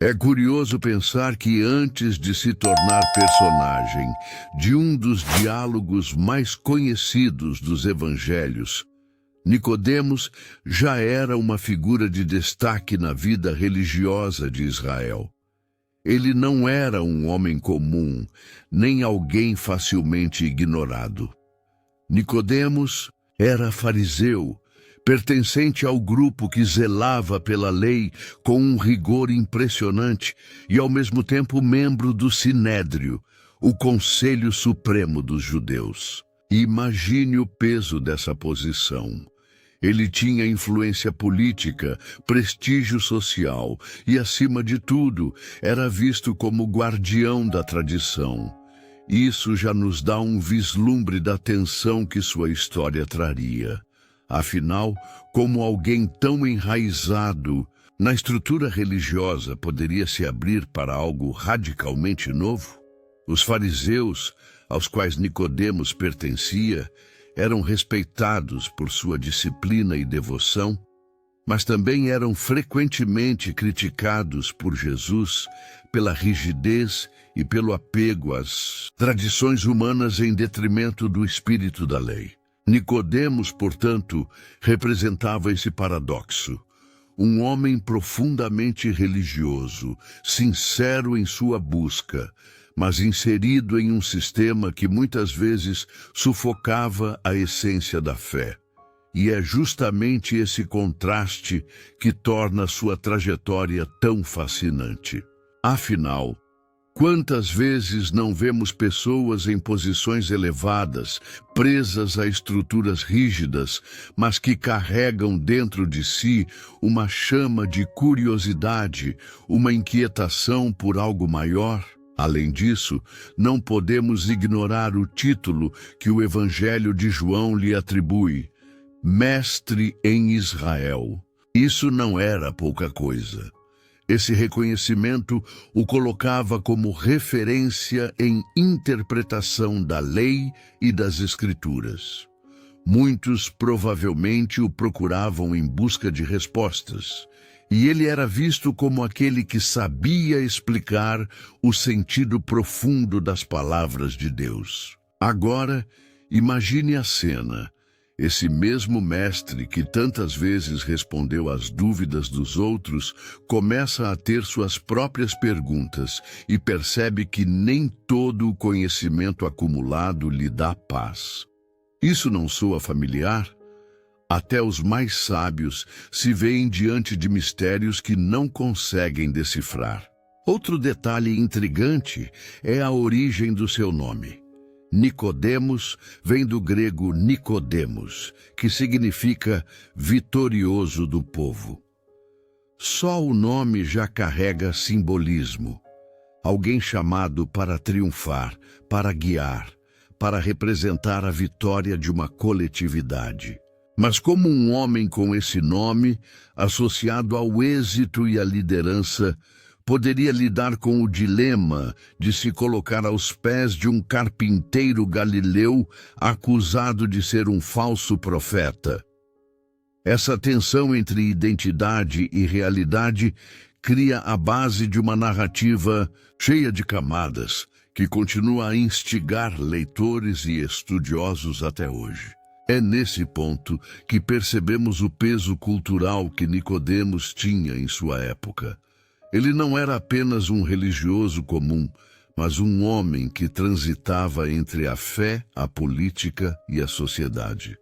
É curioso pensar que antes de se tornar personagem de um dos diálogos mais conhecidos dos evangelhos, Nicodemos já era uma figura de destaque na vida religiosa de Israel. Ele não era um homem comum, nem alguém facilmente ignorado. Nicodemos era fariseu, pertencente ao grupo que zelava pela lei com um rigor impressionante e, ao mesmo tempo, membro do Sinédrio, o Conselho Supremo dos Judeus. Imagine o peso dessa posição. Ele tinha influência política, prestígio social e, acima de tudo, era visto como guardião da tradição. Isso já nos dá um vislumbre da tensão que sua história traria. Afinal, como alguém tão enraizado na estrutura religiosa poderia se abrir para algo radicalmente novo? Os fariseus, aos quais Nicodemos pertencia, eram respeitados por sua disciplina e devoção, mas também eram frequentemente criticados por Jesus pela rigidez e pelo apego às tradições humanas em detrimento do espírito da lei. Nicodemos, portanto, representava esse paradoxo. Um homem profundamente religioso, sincero em sua busca, mas inserido em um sistema que muitas vezes sufocava a essência da fé. E é justamente esse contraste que torna sua trajetória tão fascinante. Afinal, quantas vezes não vemos pessoas em posições elevadas, presas a estruturas rígidas, mas que carregam dentro de si uma chama de curiosidade, uma inquietação por algo maior? Além disso, não podemos ignorar o título que o Evangelho de João lhe atribui: Mestre em Israel. Isso não era pouca coisa. Esse reconhecimento o colocava como referência em interpretação da lei e das Escrituras. Muitos provavelmente o procuravam em busca de respostas, e ele era visto como aquele que sabia explicar o sentido profundo das palavras de Deus. Agora, imagine a cena. Esse mesmo mestre que tantas vezes respondeu às dúvidas dos outros começa a ter suas próprias perguntas e percebe que nem todo o conhecimento acumulado lhe dá paz. Isso não soa familiar? Até os mais sábios se veem diante de mistérios que não conseguem decifrar. Outro detalhe intrigante é a origem do seu nome. Nicodemos vem do grego Nicodemos, que significa vitorioso do povo. Só o nome já carrega simbolismo. Alguém chamado para triunfar, para guiar, para representar a vitória de uma coletividade. Mas como um homem com esse nome, associado ao êxito e à liderança, poderia lidar com o dilema de se colocar aos pés de um carpinteiro galileu acusado de ser um falso profeta? Essa tensão entre identidade e realidade cria a base de uma narrativa cheia de camadas que continua a instigar leitores e estudiosos até hoje. É nesse ponto que percebemos o peso cultural que Nicodemos tinha em sua época. Ele não era apenas um religioso comum, mas um homem que transitava entre a fé, a política e a sociedade.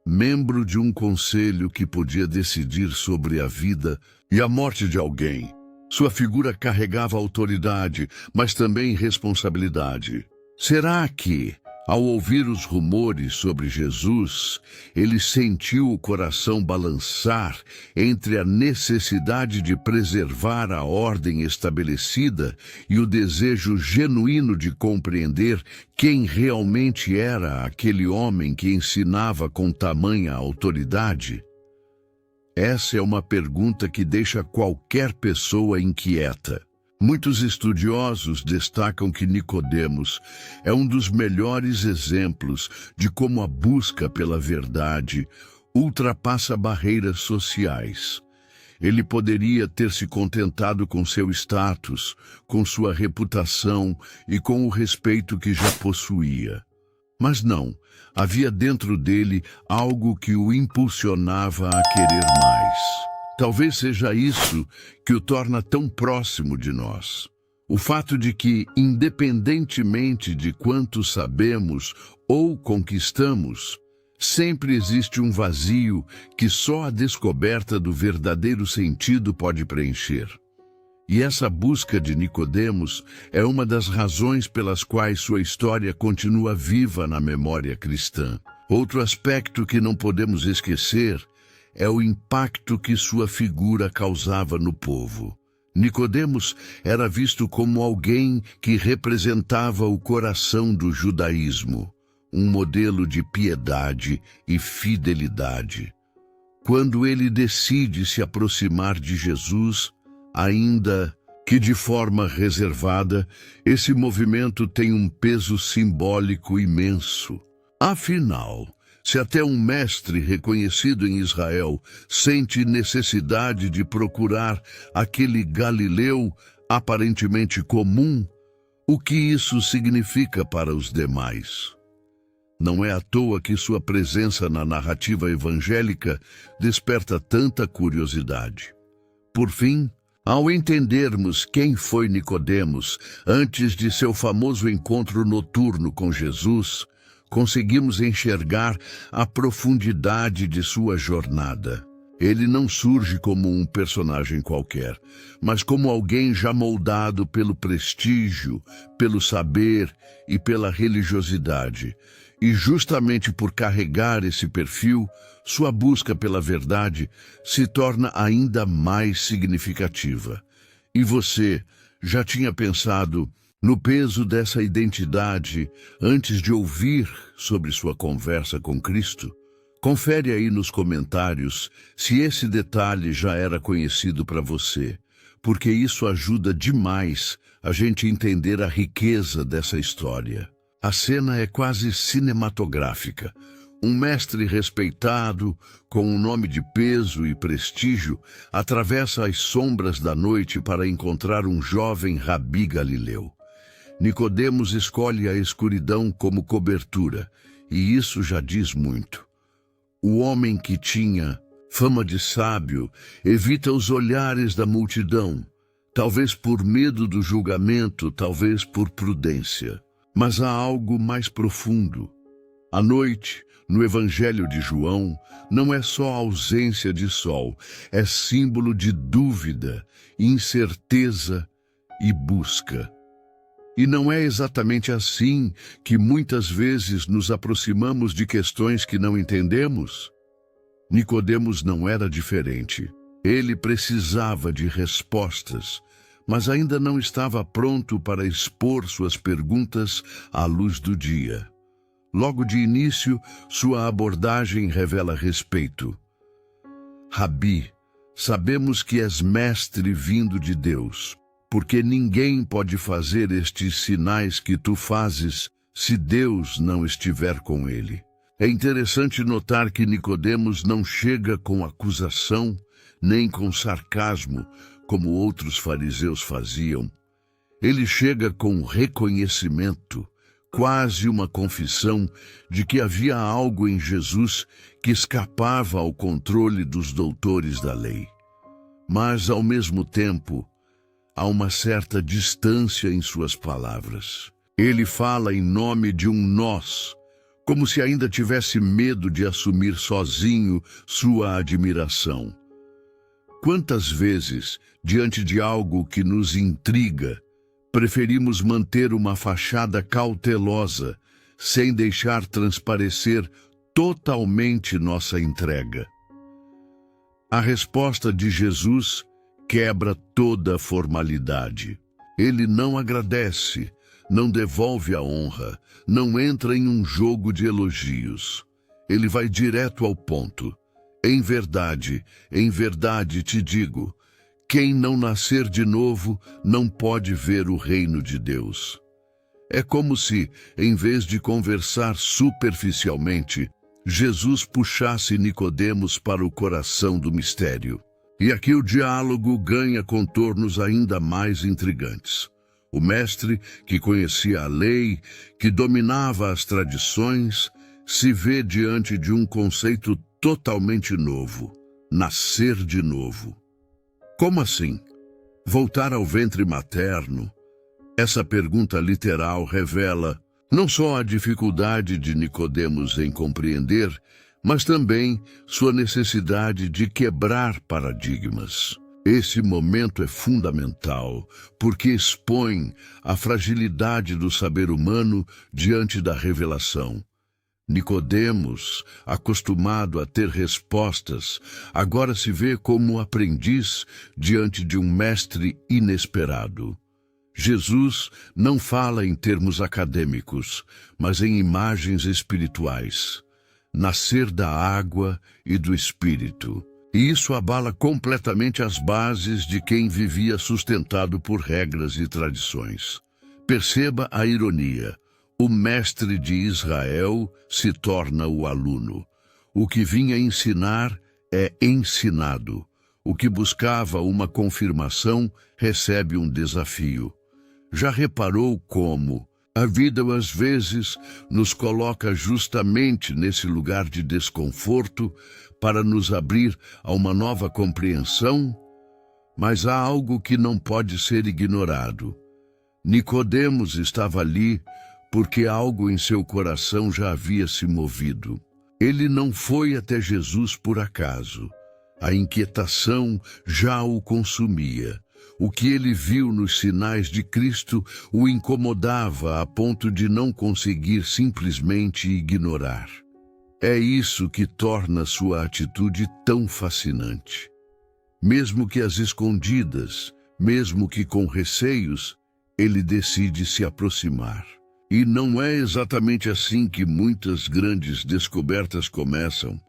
Membro de um conselho que podia decidir sobre a vida e a morte de alguém, sua figura carregava autoridade, mas também responsabilidade. Será que, ao ouvir os rumores sobre Jesus, ele sentiu o coração balançar entre a necessidade de preservar a ordem estabelecida e o desejo genuíno de compreender quem realmente era aquele homem que ensinava com tamanha autoridade? Essa é uma pergunta que deixa qualquer pessoa inquieta. Muitos estudiosos destacam que Nicodemos é um dos melhores exemplos de como a busca pela verdade ultrapassa barreiras sociais. Ele poderia ter se contentado com seu status, com sua reputação e com o respeito que já possuía. Mas não, havia dentro dele algo que o impulsionava a querer mais. Talvez seja isso que o torna tão próximo de nós. O fato de que, independentemente de quanto sabemos ou conquistamos, sempre existe um vazio que só a descoberta do verdadeiro sentido pode preencher. E essa busca de Nicodemos é uma das razões pelas quais sua história continua viva na memória cristã. Outro aspecto que não podemos esquecer é o impacto que sua figura causava no povo. Nicodemos era visto como alguém que representava o coração do judaísmo, um modelo de piedade e fidelidade. Quando ele decide se aproximar de Jesus, ainda que de forma reservada, esse movimento tem um peso simbólico imenso. Afinal, se até um mestre reconhecido em Israel sente necessidade de procurar aquele galileu aparentemente comum, o que isso significa para os demais? Não é à toa que sua presença na narrativa evangélica desperta tanta curiosidade. Por fim, ao entendermos quem foi Nicodemos antes de seu famoso encontro noturno com Jesus, conseguimos enxergar a profundidade de sua jornada. Ele não surge como um personagem qualquer, mas como alguém já moldado pelo prestígio, pelo saber e pela religiosidade. E justamente por carregar esse perfil, sua busca pela verdade se torna ainda mais significativa. E você já tinha pensado no peso dessa identidade antes de ouvir sobre sua conversa com Cristo? Confere aí nos comentários se esse detalhe já era conhecido para você, porque isso ajuda demais a gente entender a riqueza dessa história. A cena é quase cinematográfica. Um mestre respeitado, com um nome de peso e prestígio, atravessa as sombras da noite para encontrar um jovem rabi galileu. Nicodemos escolhe a escuridão como cobertura, e isso já diz muito. O homem que tinha fama de sábio evita os olhares da multidão, talvez por medo do julgamento, talvez por prudência. Mas há algo mais profundo. A noite, no Evangelho de João, não é só ausência de sol, é símbolo de dúvida, incerteza e busca. E não é exatamente assim que muitas vezes nos aproximamos de questões que não entendemos? Nicodemos não era diferente. Ele precisava de respostas, mas ainda não estava pronto para expor suas perguntas à luz do dia. Logo de início, sua abordagem revela respeito. Rabi, sabemos que és mestre vindo de Deus, porque ninguém pode fazer estes sinais que tu fazes se Deus não estiver com ele. É interessante notar que Nicodemos não chega com acusação, nem com sarcasmo, como outros fariseus faziam. Ele chega com reconhecimento, quase uma confissão de que havia algo em Jesus que escapava ao controle dos doutores da lei. Mas, ao mesmo tempo, há uma certa distância em suas palavras. Ele fala em nome de um nós, como se ainda tivesse medo de assumir sozinho sua admiração. Quantas vezes, diante de algo que nos intriga, preferimos manter uma fachada cautelosa, sem deixar transparecer totalmente nossa entrega? A resposta de Jesus quebra toda a formalidade. Ele não agradece, não devolve a honra, não entra em um jogo de elogios. Ele vai direto ao ponto. Em verdade te digo, quem não nascer de novo não pode ver o reino de Deus. É como se, em vez de conversar superficialmente, Jesus puxasse Nicodemos para o coração do mistério. E aqui o diálogo ganha contornos ainda mais intrigantes. O mestre, que conhecia a lei, que dominava as tradições, se vê diante de um conceito totalmente novo: nascer de novo. Como assim? Voltar ao ventre materno? Essa pergunta literal revela não só a dificuldade de Nicodemos em compreender, mas também sua necessidade de quebrar paradigmas. Esse momento é fundamental, porque expõe a fragilidade do saber humano diante da revelação. Nicodemos, acostumado a ter respostas, agora se vê como aprendiz diante de um mestre inesperado. Jesus não fala em termos acadêmicos, mas em imagens espirituais. Nascer da água e do Espírito. E isso abala completamente as bases de quem vivia sustentado por regras e tradições. Perceba a ironia. O mestre de Israel se torna o aluno. O que vinha ensinar é ensinado. O que buscava uma confirmação recebe um desafio. Já reparou como a vida, às vezes, nos coloca justamente nesse lugar de desconforto para nos abrir a uma nova compreensão? Mas há algo que não pode ser ignorado. Nicodemos estava ali porque algo em seu coração já havia se movido. Ele não foi até Jesus por acaso. A inquietação já o consumia. O que ele viu nos sinais de Cristo o incomodava a ponto de não conseguir simplesmente ignorar. É isso que torna sua atitude tão fascinante. Mesmo que às escondidas, mesmo que com receios, ele decide se aproximar. E não é exatamente assim que muitas grandes descobertas começam.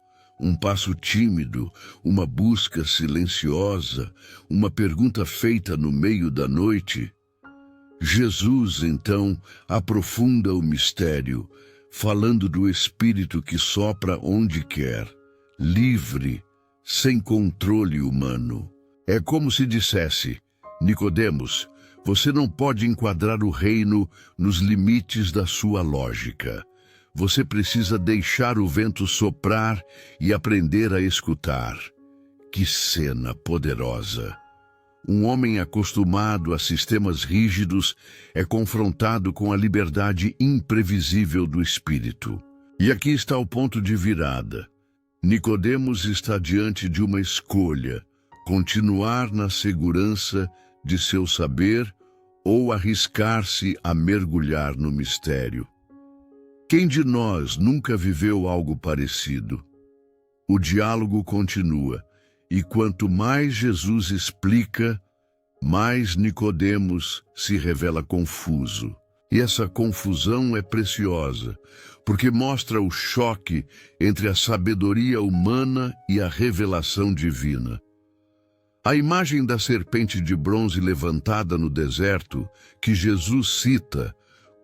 Um passo tímido, uma busca silenciosa, uma pergunta feita no meio da noite. Jesus, então, aprofunda o mistério, falando do Espírito que sopra onde quer, livre, sem controle humano. É como se dissesse: Nicodemos, você não pode enquadrar o reino nos limites da sua lógica. Você precisa deixar o vento soprar e aprender a escutar. Que cena poderosa! Um homem acostumado a sistemas rígidos é confrontado com a liberdade imprevisível do Espírito. E aqui está o ponto de virada. Nicodemos está diante de uma escolha: continuar na segurança de seu saber ou arriscar-se a mergulhar no mistério. Quem de nós nunca viveu algo parecido? O diálogo continua, e quanto mais Jesus explica, mais Nicodemos se revela confuso. E essa confusão é preciosa, porque mostra o choque entre a sabedoria humana e a revelação divina. A imagem da serpente de bronze levantada no deserto, que Jesus cita,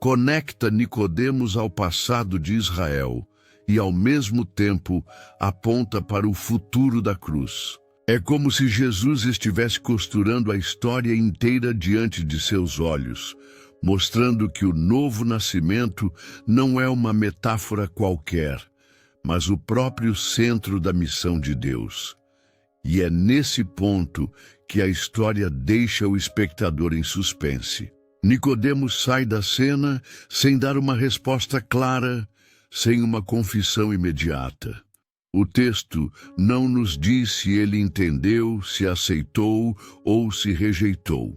conecta Nicodemos ao passado de Israel e, ao mesmo tempo, aponta para o futuro da cruz. É como se Jesus estivesse costurando a história inteira diante de seus olhos, mostrando que o novo nascimento não é uma metáfora qualquer, mas o próprio centro da missão de Deus. E é nesse ponto que a história deixa o espectador em suspense. Nicodemos sai da cena sem dar uma resposta clara, sem uma confissão imediata. O texto não nos diz se ele entendeu, se aceitou ou se rejeitou.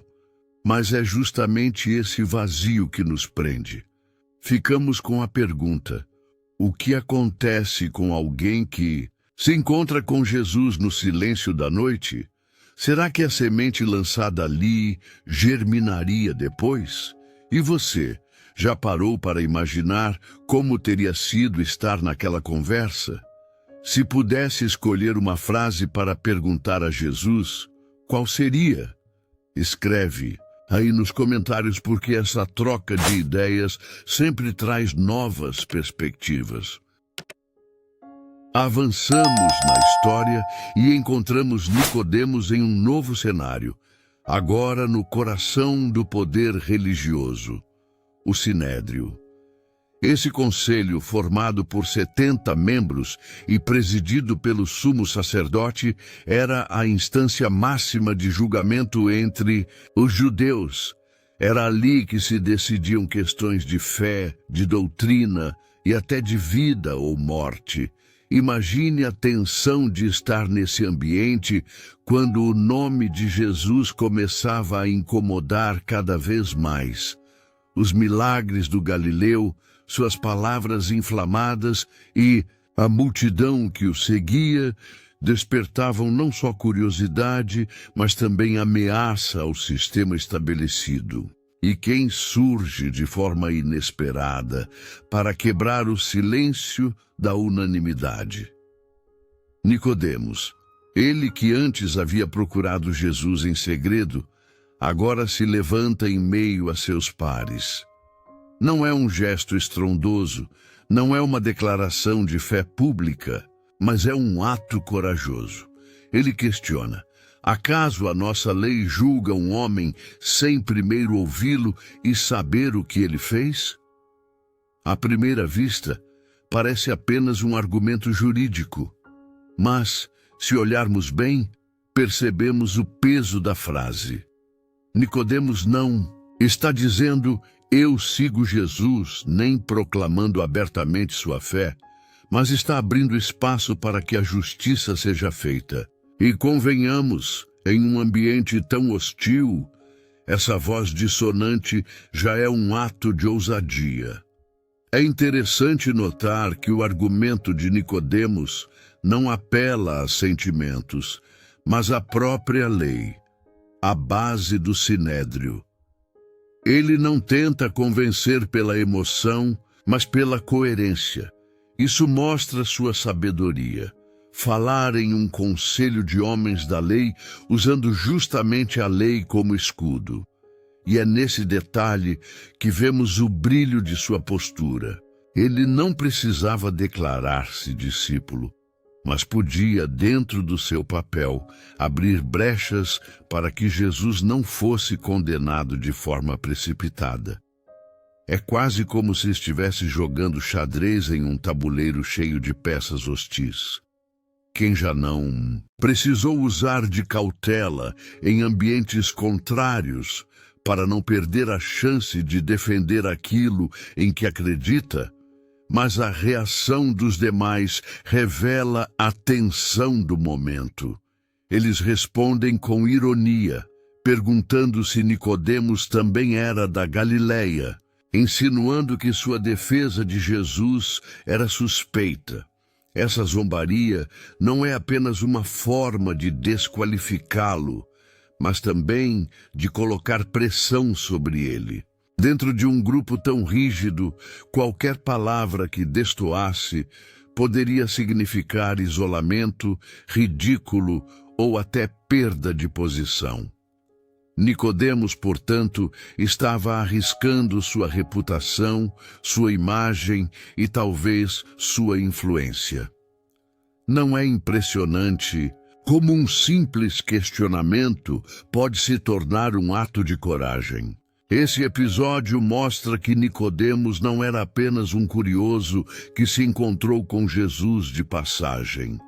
Mas é justamente esse vazio que nos prende. Ficamos com a pergunta: o que acontece com alguém que se encontra com Jesus no silêncio da noite? Será que a semente lançada ali germinaria depois? E você, já parou para imaginar como teria sido estar naquela conversa? Se pudesse escolher uma frase para perguntar a Jesus, qual seria? Escreve aí nos comentários, porque essa troca de ideias sempre traz novas perspectivas. Avançamos na história e encontramos Nicodemos em um novo cenário, agora no coração do poder religioso, o Sinédrio. Esse conselho, formado por 70 membros e presidido pelo sumo sacerdote, era a instância máxima de julgamento entre os judeus. Era ali que se decidiam questões de fé, de doutrina e até de vida ou morte. Imagine a tensão de estar nesse ambiente quando o nome de Jesus começava a incomodar cada vez mais. Os milagres do Galileu, suas palavras inflamadas e a multidão que o seguia despertavam não só curiosidade, mas também ameaça ao sistema estabelecido. E quem surge de forma inesperada para quebrar o silêncio da unanimidade? Nicodemos, ele que antes havia procurado Jesus em segredo, agora se levanta em meio a seus pares. Não é um gesto estrondoso, não é uma declaração de fé pública, mas é um ato corajoso. Ele questiona: acaso a nossa lei julga um homem sem primeiro ouvi-lo e saber o que ele fez? À primeira vista, parece apenas um argumento jurídico. Mas, se olharmos bem, percebemos o peso da frase. Nicodemos não está dizendo: eu sigo Jesus, nem proclamando abertamente sua fé, mas está abrindo espaço para que a justiça seja feita. E convenhamos, em um ambiente tão hostil, essa voz dissonante já é um ato de ousadia. É interessante notar que o argumento de Nicodemos não apela a sentimentos, mas à própria lei, a base do Sinédrio. Ele não tenta convencer pela emoção, mas pela coerência. Isso mostra sua sabedoria. Falar em um conselho de homens da lei, usando justamente a lei como escudo. E é nesse detalhe que vemos o brilho de sua postura. Ele não precisava declarar-se discípulo, mas podia, dentro do seu papel, abrir brechas para que Jesus não fosse condenado de forma precipitada. É quase como se estivesse jogando xadrez em um tabuleiro cheio de peças hostis. Quem já não precisou usar de cautela em ambientes contrários para não perder a chance de defender aquilo em que acredita? Mas a reação dos demais revela a tensão do momento. Eles respondem com ironia, perguntando se Nicodemos também era da Galileia, insinuando que sua defesa de Jesus era suspeita. Essa zombaria não é apenas uma forma de desqualificá-lo, mas também de colocar pressão sobre ele. Dentro de um grupo tão rígido, qualquer palavra que destoasse poderia significar isolamento, ridículo ou até perda de posição. Nicodemos, portanto, estava arriscando sua reputação, sua imagem e talvez sua influência. Não é impressionante como um simples questionamento pode se tornar um ato de coragem? Esse episódio mostra que Nicodemos não era apenas um curioso que se encontrou com Jesus de passagem.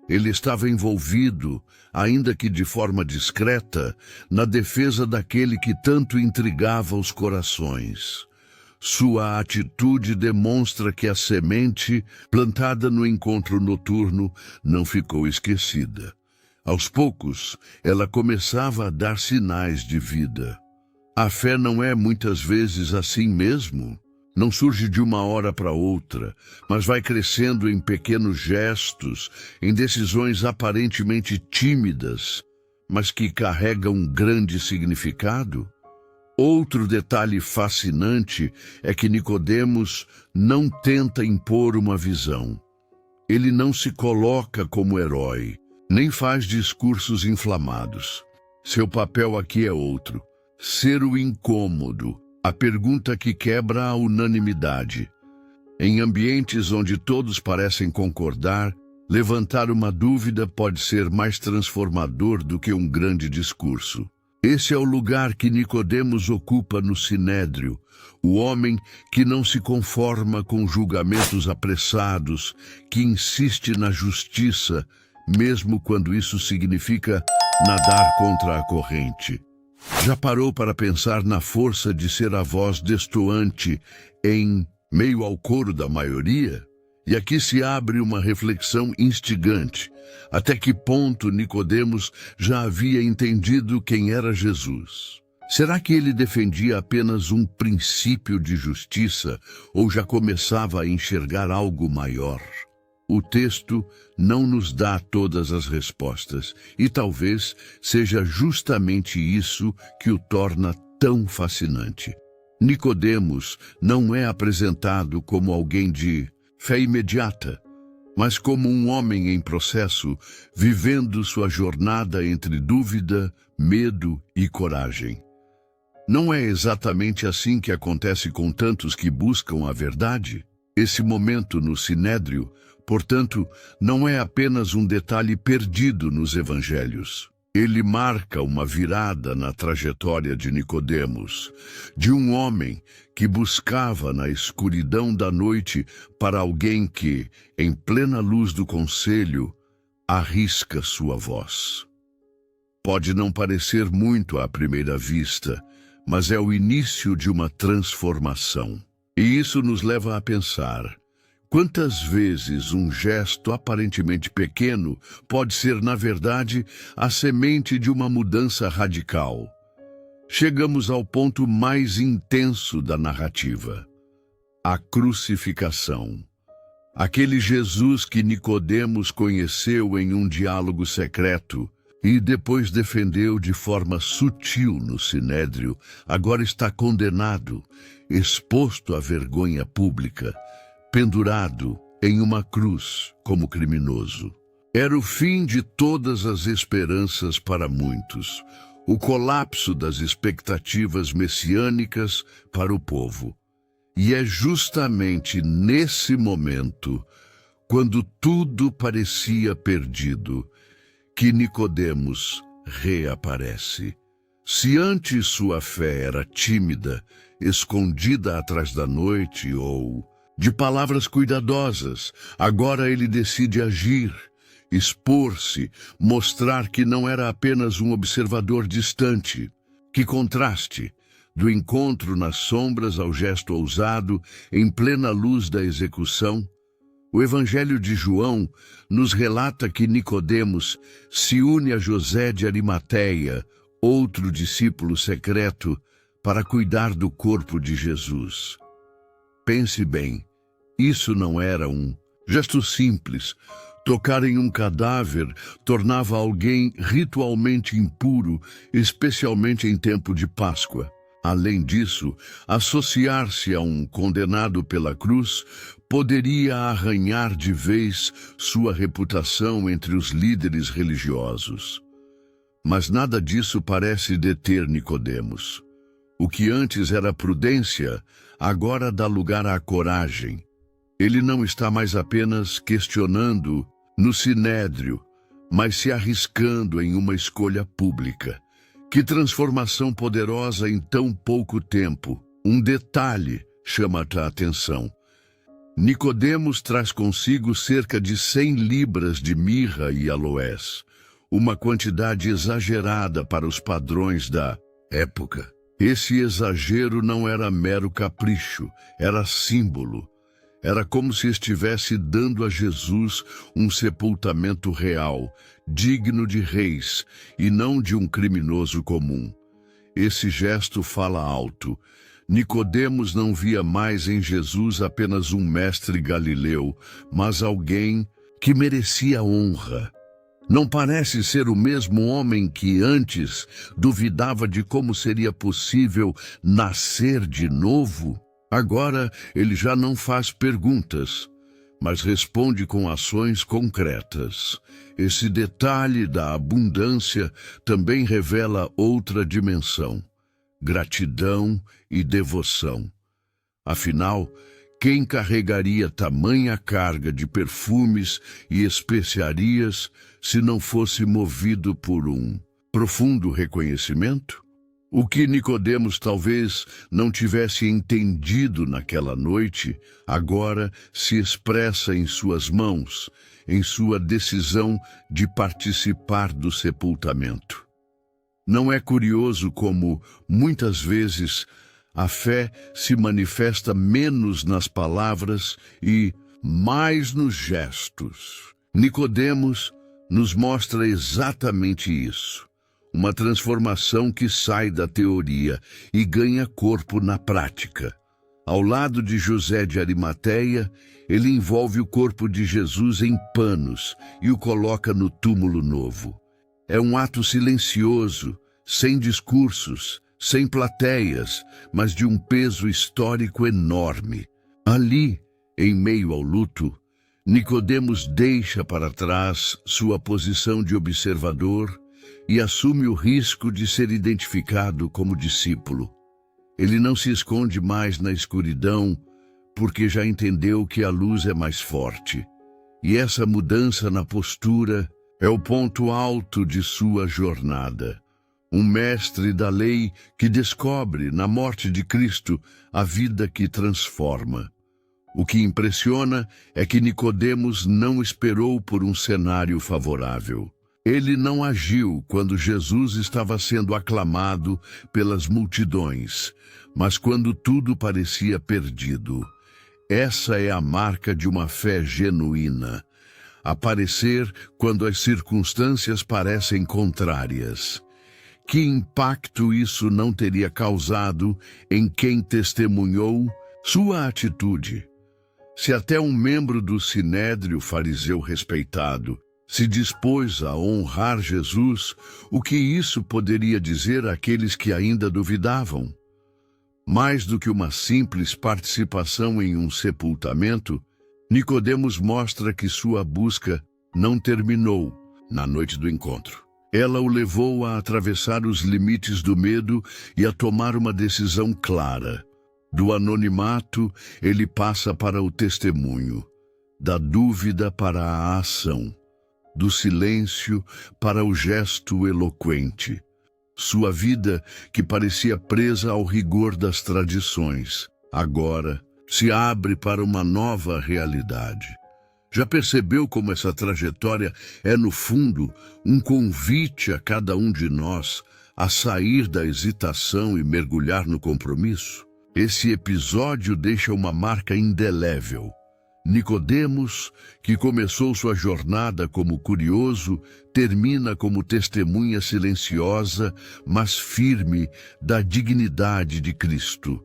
Ele estava envolvido, ainda que de forma discreta, na defesa daquele que tanto intrigava os corações. Sua atitude demonstra que a semente, plantada no encontro noturno, não ficou esquecida. Aos poucos, ela começava a dar sinais de vida. A fé não é muitas vezes assim mesmo. Não surge de uma hora para outra, mas vai crescendo em pequenos gestos, em decisões aparentemente tímidas, mas que carregam um grande significado. Outro detalhe fascinante é que Nicodemos não tenta impor uma visão. Ele não se coloca como herói, nem faz discursos inflamados. Seu papel aqui é outro: ser o incômodo, a pergunta que quebra a unanimidade. Em ambientes onde todos parecem concordar, Levantar uma dúvida pode ser mais transformador do que um grande discurso. Esse é o lugar que Nicodemos ocupa no Sinédrio, o homem que não se conforma com julgamentos apressados, que insiste na justiça, mesmo quando isso significa nadar contra a corrente. Já parou para pensar na força de ser a voz destoante em meio ao coro da maioria? E aqui se abre uma reflexão instigante. Até que ponto Nicodemos já havia entendido quem era Jesus? Será que ele defendia apenas um princípio de justiça ou já começava a enxergar algo maior? O texto não nos dá todas as respostas, e talvez seja justamente isso que o torna tão fascinante. Nicodemos não é apresentado como alguém de fé imediata, mas como um homem em processo, vivendo sua jornada entre dúvida, medo e coragem. Não é exatamente assim que acontece com tantos que buscam a verdade? Esse momento no Sinédrio, portanto, não é apenas um detalhe perdido nos evangelhos. Ele marca uma virada na trajetória de Nicodemos, de um homem que buscava na escuridão da noite para alguém que, em plena luz do conselho, arrisca sua voz. Pode não parecer muito à primeira vista, mas é o início de uma transformação. E isso nos leva a pensar: quantas vezes um gesto aparentemente pequeno pode ser, na verdade, a semente de uma mudança radical? Chegamos ao ponto mais intenso da narrativa: a crucificação. Aquele Jesus que Nicodemos conheceu em um diálogo secreto e depois defendeu de forma sutil no Sinédrio, agora está condenado, exposto à vergonha pública, pendurado em uma cruz como criminoso. Era o fim de todas as esperanças para muitos, o colapso das expectativas messiânicas para o povo. E é justamente nesse momento, quando tudo parecia perdido, que Nicodemos reaparece. Se antes sua fé era tímida, escondida atrás da noite ou de palavras cuidadosas, agora ele decide agir, expor-se, mostrar que não era apenas um observador distante. Que contraste! Do encontro nas sombras ao gesto ousado, em plena luz da execução. O Evangelho de João nos relata que Nicodemos se une a José de Arimateia, outro discípulo secreto, para cuidar do corpo de Jesus. Pense bem, isso não era um gesto simples. Tocar em um cadáver tornava alguém ritualmente impuro, especialmente em tempo de Páscoa. Além disso, associar-se a um condenado pela cruz poderia arranhar de vez sua reputação entre os líderes religiosos. Mas nada disso parece deter Nicodemos. O que antes era prudência, agora dá lugar à coragem. Ele não está mais apenas questionando no Sinédrio, mas se arriscando em uma escolha pública. Que transformação poderosa em tão pouco tempo! Um detalhe chama a atenção. Nicodemos traz consigo cerca de 100 libras de mirra e aloés, uma quantidade exagerada para os padrões da época. Esse exagero não era mero capricho, era símbolo. Era como se estivesse dando a Jesus um sepultamento real, digno de reis e não de um criminoso comum. Esse gesto fala alto. Nicodemos não via mais em Jesus apenas um mestre galileu, mas alguém que merecia honra. Não parece ser o mesmo homem que antes duvidava de como seria possível nascer de novo? Agora ele já não faz perguntas, mas responde com ações concretas. Esse detalhe da abundância também revela outra dimensão: gratidão e devoção. Afinal, Quem carregaria tamanha carga de perfumes e especiarias se não fosse movido por um profundo reconhecimento? O que Nicodemos talvez não tivesse entendido naquela noite, agora se expressa em suas mãos, em sua decisão de participar do sepultamento. Não é curioso como, muitas vezes, a fé se manifesta menos nas palavras e mais nos gestos? Nicodemos nos mostra exatamente isso. Uma transformação que sai da teoria e ganha corpo na prática. Ao lado de José de Arimateia, ele envolve o corpo de Jesus em panos e o coloca no túmulo novo. É um ato silencioso, sem discursos, sem plateias, mas de um peso histórico enorme. Ali, em meio ao luto, Nicodemos deixa para trás sua posição de observador e assume o risco de ser identificado como discípulo. Ele não se esconde mais na escuridão, porque já entendeu que a luz é mais forte. E essa mudança na postura é o ponto alto de sua jornada. Um mestre da lei que descobre, na morte de Cristo, a vida que transforma. O que impressiona é que Nicodemos não esperou por um cenário favorável. Ele não agiu quando Jesus estava sendo aclamado pelas multidões, mas quando tudo parecia perdido. Essa é a marca de uma fé genuína. Aparecer quando as circunstâncias parecem contrárias. Que impacto isso não teria causado em quem testemunhou sua atitude? Se até um membro do Sinédrio fariseu respeitado se dispôs a honrar Jesus, o que isso poderia dizer àqueles que ainda duvidavam? Mais do que uma simples participação em um sepultamento, Nicodemos mostra que sua busca não terminou na noite do encontro. Ela o levou a atravessar os limites do medo e a tomar uma decisão clara. Do anonimato, ele passa para o testemunho, da dúvida para a ação, do silêncio para o gesto eloquente. Sua vida, que parecia presa ao rigor das tradições, agora se abre para uma nova realidade. Já percebeu como essa trajetória é, no fundo, um convite a cada um de nós a sair da hesitação e mergulhar no compromisso? Esse episódio deixa uma marca indelével. Nicodemos, que começou sua jornada como curioso, termina como testemunha silenciosa, mas firme, da dignidade de Cristo.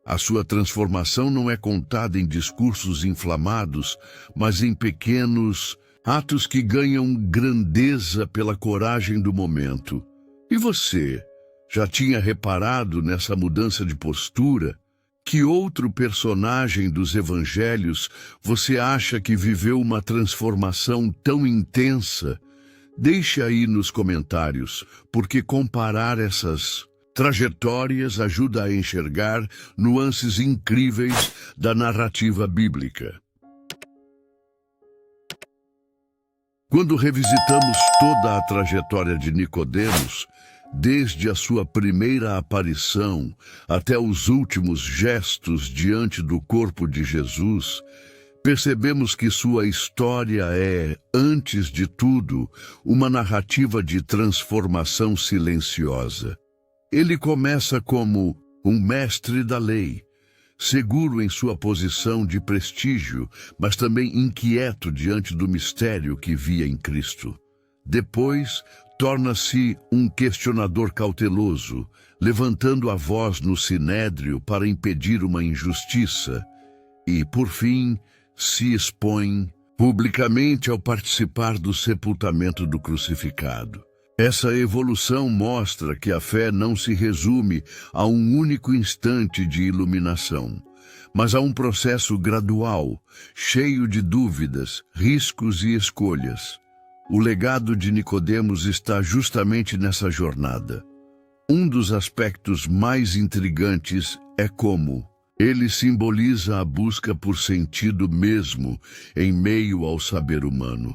A sua transformação não é contada em discursos inflamados, mas em pequenos atos que ganham grandeza pela coragem do momento. E você, já tinha reparado nessa mudança de postura? Que outro personagem dos evangelhos você acha que viveu uma transformação tão intensa? Deixe aí nos comentários, porque comparar essas trajetórias ajuda a enxergar nuances incríveis da narrativa bíblica. Quando revisitamos toda a trajetória de Nicodemos, desde a sua primeira aparição até os últimos gestos diante do corpo de Jesus, percebemos que sua história é, antes de tudo, uma narrativa de transformação silenciosa. Ele começa como um mestre da lei, seguro em sua posição de prestígio, mas também inquieto diante do mistério que via em Cristo. Depois, torna-se um questionador cauteloso, levantando a voz no sinédrio para impedir uma injustiça, e, por fim, se expõe publicamente ao participar do sepultamento do crucificado. Essa evolução mostra que a fé não se resume a um único instante de iluminação, mas a um processo gradual, cheio de dúvidas, riscos e escolhas. O legado de Nicodemos está justamente nessa jornada. Um dos aspectos mais intrigantes é como Ele simboliza a busca por sentido mesmo em meio ao saber humano.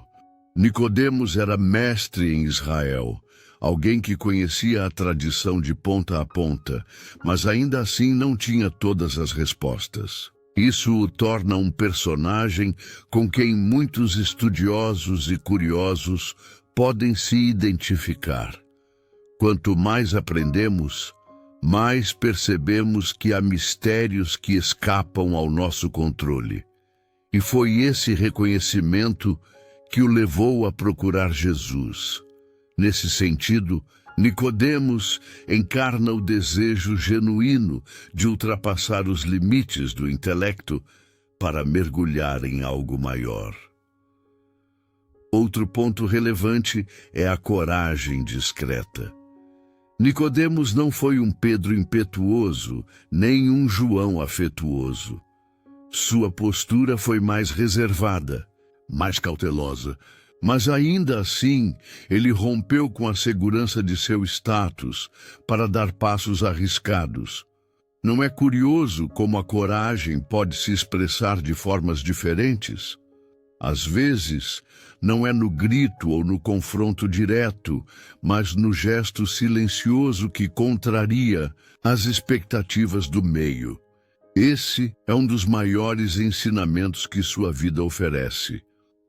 Nicodemos era mestre em Israel, alguém que conhecia a tradição de ponta a ponta, mas ainda assim não tinha todas as respostas. Isso o torna um personagem com quem muitos estudiosos e curiosos podem se identificar. Quanto mais aprendemos, mais percebemos que há mistérios que escapam ao nosso controle. E foi esse reconhecimento que o levou a procurar Jesus. Nesse sentido, Nicodemos encarna o desejo genuíno de ultrapassar os limites do intelecto para mergulhar em algo maior. Outro ponto relevante é a coragem discreta. Nicodemos não foi um Pedro impetuoso, nem um João afetuoso. Sua postura foi mais reservada, mais cautelosa, mas ainda assim ele rompeu com a segurança de seu status para dar passos arriscados. Não é curioso como a coragem pode se expressar de formas diferentes? Às vezes, não é no grito ou no confronto direto, mas no gesto silencioso que contraria as expectativas do meio. Esse é um dos maiores ensinamentos que sua vida oferece.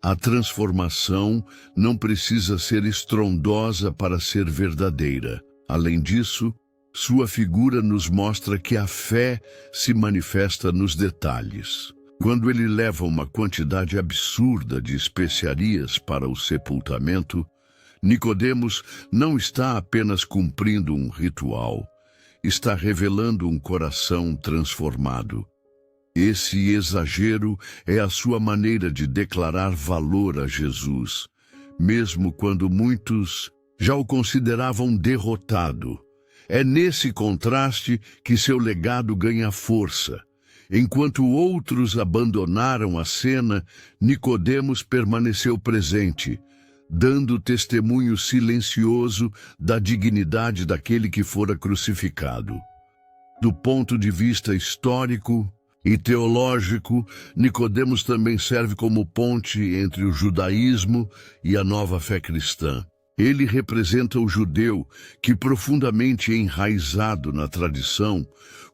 A transformação não precisa ser estrondosa para ser verdadeira. Além disso, sua figura nos mostra que a fé se manifesta nos detalhes. Quando ele leva uma quantidade absurda de especiarias para o sepultamento, Nicodemos não está apenas cumprindo um ritual, está revelando um coração transformado. Esse exagero é a sua maneira de declarar valor a Jesus, mesmo quando muitos já o consideravam derrotado. É nesse contraste que seu legado ganha força. Enquanto outros abandonaram a cena, Nicodemos permaneceu presente, dando testemunho silencioso da dignidade daquele que fora crucificado. Do ponto de vista histórico e teológico, Nicodemos também serve como ponte entre o judaísmo e a nova fé cristã. Ele representa o judeu que, profundamente enraizado na tradição,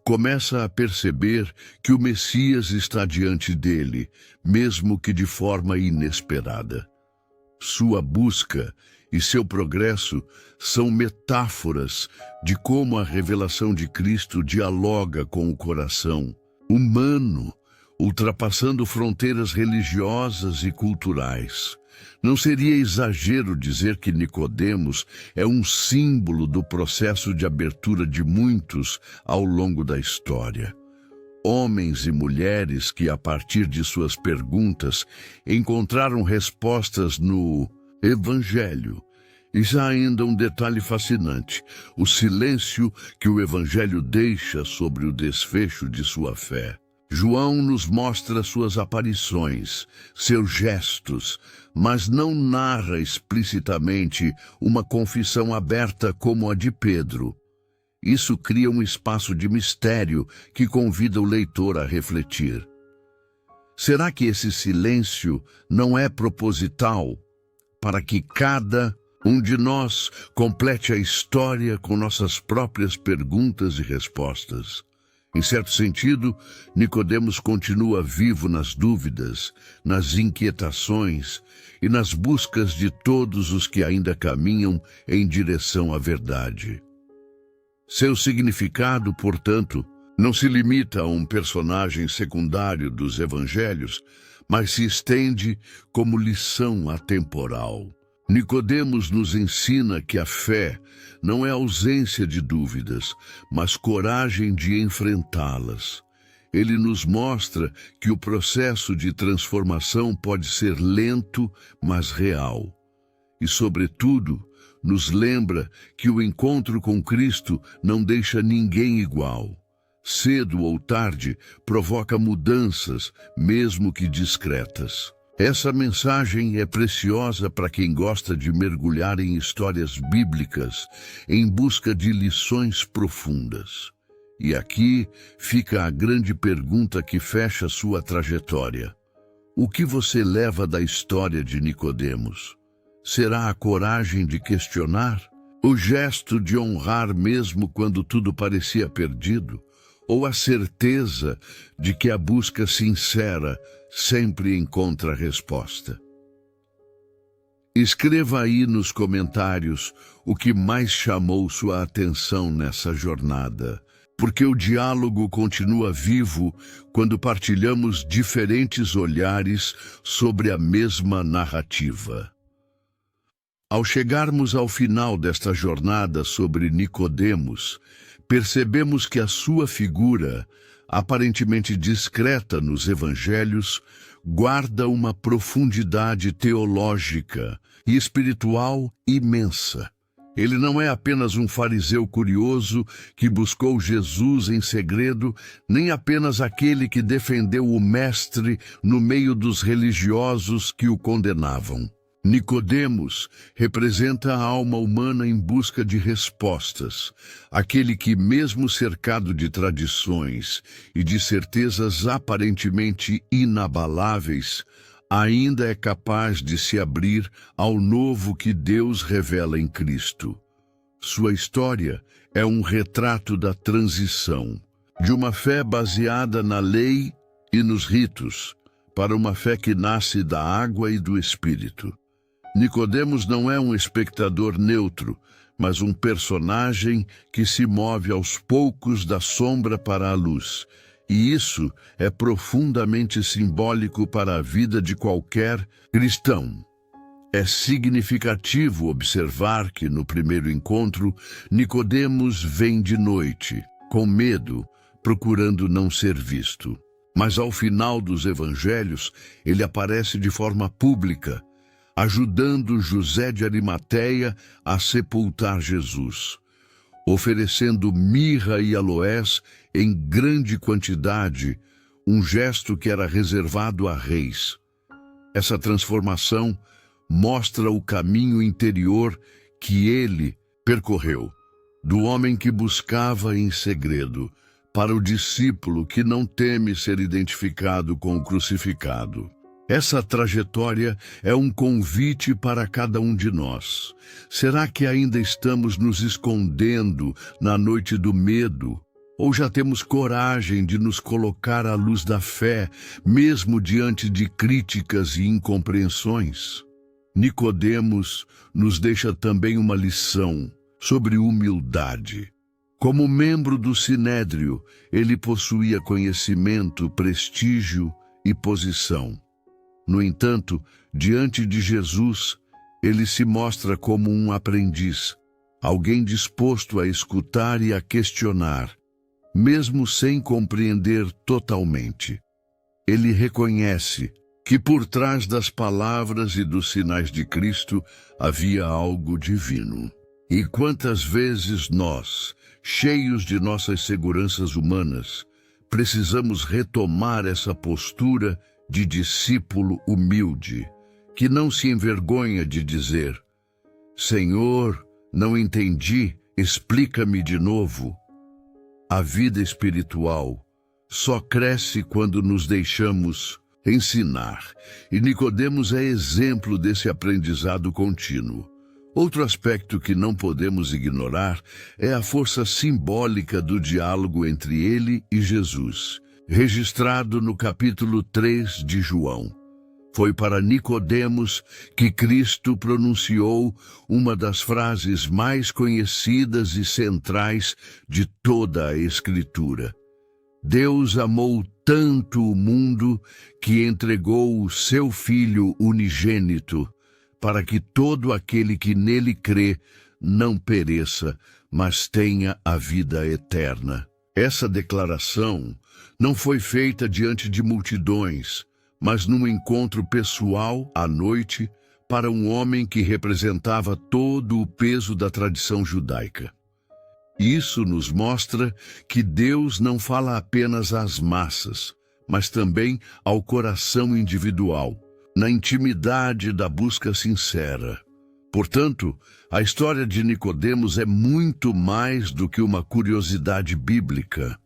começa a perceber que o Messias está diante dele, mesmo que de forma inesperada. Sua busca e seu progresso são metáforas de como a revelação de Cristo dialoga com o coração humano, ultrapassando fronteiras religiosas e culturais. Não seria exagero dizer que Nicodemos é um símbolo do processo de abertura de muitos ao longo da história. Homens e mulheres que, a partir de suas perguntas, encontraram respostas no Evangelho. E há ainda um detalhe fascinante: o silêncio que o Evangelho deixa sobre o desfecho de sua fé. João nos mostra suas aparições, seus gestos, mas não narra explicitamente uma confissão aberta como a de Pedro. Isso cria um espaço de mistério que convida o leitor a refletir. Será que esse silêncio não é proposital para que cada um de nós complete a história com nossas próprias perguntas e respostas? Em certo sentido, Nicodemos continua vivo nas dúvidas, nas inquietações e nas buscas de todos os que ainda caminham em direção à verdade. Seu significado, portanto, não se limita a um personagem secundário dos evangelhos, mas se estende como lição atemporal. Nicodemos nos ensina que a fé não é ausência de dúvidas, mas coragem de enfrentá-las. Ele nos mostra que o processo de transformação pode ser lento, mas real. E, sobretudo, nos lembra que o encontro com Cristo não deixa ninguém igual. Cedo ou tarde, provoca mudanças, mesmo que discretas. Essa mensagem é preciosa para quem gosta de mergulhar em histórias bíblicas em busca de lições profundas. E aqui fica a grande pergunta que fecha sua trajetória. O que você leva da história de Nicodemos? Será a coragem de questionar? O gesto de honrar mesmo quando tudo parecia perdido? Ou a certeza de que a busca sincera sempre encontra resposta? Escreva aí nos comentários o que mais chamou sua atenção nessa jornada, porque o diálogo continua vivo quando partilhamos diferentes olhares sobre a mesma narrativa. Ao chegarmos ao final desta jornada sobre Nicodemos, percebemos que a sua figura, aparentemente discreta nos evangelhos, guarda uma profundidade teológica e espiritual imensa. Ele não é apenas um fariseu curioso que buscou Jesus em segredo, nem apenas aquele que defendeu o mestre no meio dos religiosos que o condenavam. Nicodemos representa a alma humana em busca de respostas, aquele que, mesmo cercado de tradições e de certezas aparentemente inabaláveis, ainda é capaz de se abrir ao novo que Deus revela em Cristo. Sua história é um retrato da transição, de uma fé baseada na lei e nos ritos, para uma fé que nasce da água e do Espírito. Nicodemos não é um espectador neutro, mas um personagem que se move aos poucos da sombra para a luz. E isso é profundamente simbólico para a vida de qualquer cristão. É significativo observar que, no primeiro encontro, Nicodemos vem de noite, com medo, procurando não ser visto. Mas ao final dos evangelhos, ele aparece de forma pública, ajudando José de Arimateia a sepultar Jesus, oferecendo mirra e aloés em grande quantidade, um gesto que era reservado a reis. Essa transformação mostra o caminho interior que ele percorreu, do homem que buscava em segredo, para o discípulo que não teme ser identificado com o crucificado. Essa trajetória é um convite para cada um de nós. Será que ainda estamos nos escondendo na noite do medo? Ou já temos coragem de nos colocar à luz da fé, mesmo diante de críticas e incompreensões? Nicodemos nos deixa também uma lição sobre humildade. Como membro do Sinédrio, ele possuía conhecimento, prestígio e posição. No entanto, diante de Jesus, ele se mostra como um aprendiz, alguém disposto a escutar e a questionar, mesmo sem compreender totalmente. Ele reconhece que por trás das palavras e dos sinais de Cristo havia algo divino. E quantas vezes nós, cheios de nossas seguranças humanas, precisamos retomar essa postura de discípulo humilde, que não se envergonha de dizer: Senhor, não entendi, explica-me de novo. A vida espiritual só cresce quando nos deixamos ensinar, e Nicodemos é exemplo desse aprendizado contínuo. Outro aspecto que não podemos ignorar é a força simbólica do diálogo entre ele e Jesus, registrado no capítulo 3 de João. Foi para Nicodemos que Cristo pronunciou uma das frases mais conhecidas e centrais de toda a Escritura. Deus amou tanto o mundo que entregou o seu Filho unigênito, para que todo aquele que nele crê não pereça, mas tenha a vida eterna. Essa declaração não foi feita diante de multidões, mas num encontro pessoal à noite para um homem que representava todo o peso da tradição judaica. Isso nos mostra que Deus não fala apenas às massas, mas também ao coração individual, na intimidade da busca sincera. Portanto, a história de Nicodemos é muito mais do que uma curiosidade bíblica.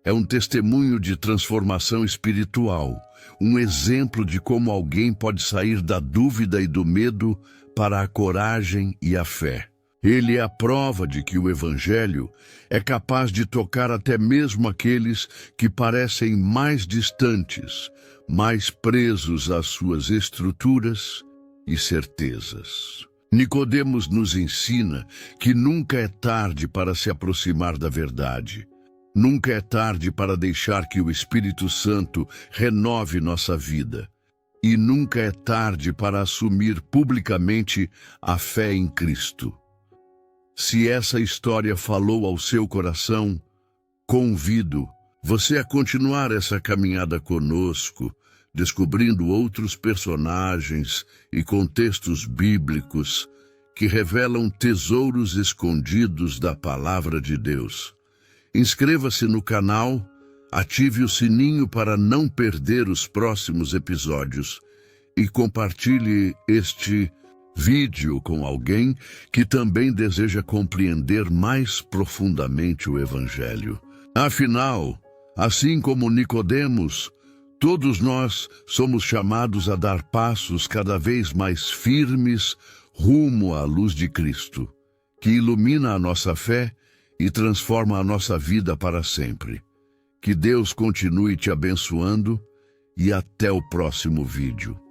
É um testemunho de transformação espiritual, um exemplo de como alguém pode sair da dúvida e do medo para a coragem e a fé. Ele é a prova de que o Evangelho é capaz de tocar até mesmo aqueles que parecem mais distantes, mais presos às suas estruturas e certezas. Nicodemos nos ensina que nunca é tarde para se aproximar da verdade. Nunca é tarde para deixar que o Espírito Santo renove nossa vida. E nunca é tarde para assumir publicamente a fé em Cristo. Se essa história falou ao seu coração, convido você a continuar essa caminhada conosco, descobrindo outros personagens e contextos bíblicos que revelam tesouros escondidos da Palavra de Deus. Inscreva-se no canal, ative o sininho para não perder os próximos episódios e compartilhe este vídeo com alguém que também deseja compreender mais profundamente o Evangelho. Afinal, assim como Nicodemos, todos nós somos chamados a dar passos cada vez mais firmes rumo à luz de Cristo, que ilumina a nossa fé e transforma a nossa vida para sempre. Que Deus continue te abençoando e até o próximo vídeo.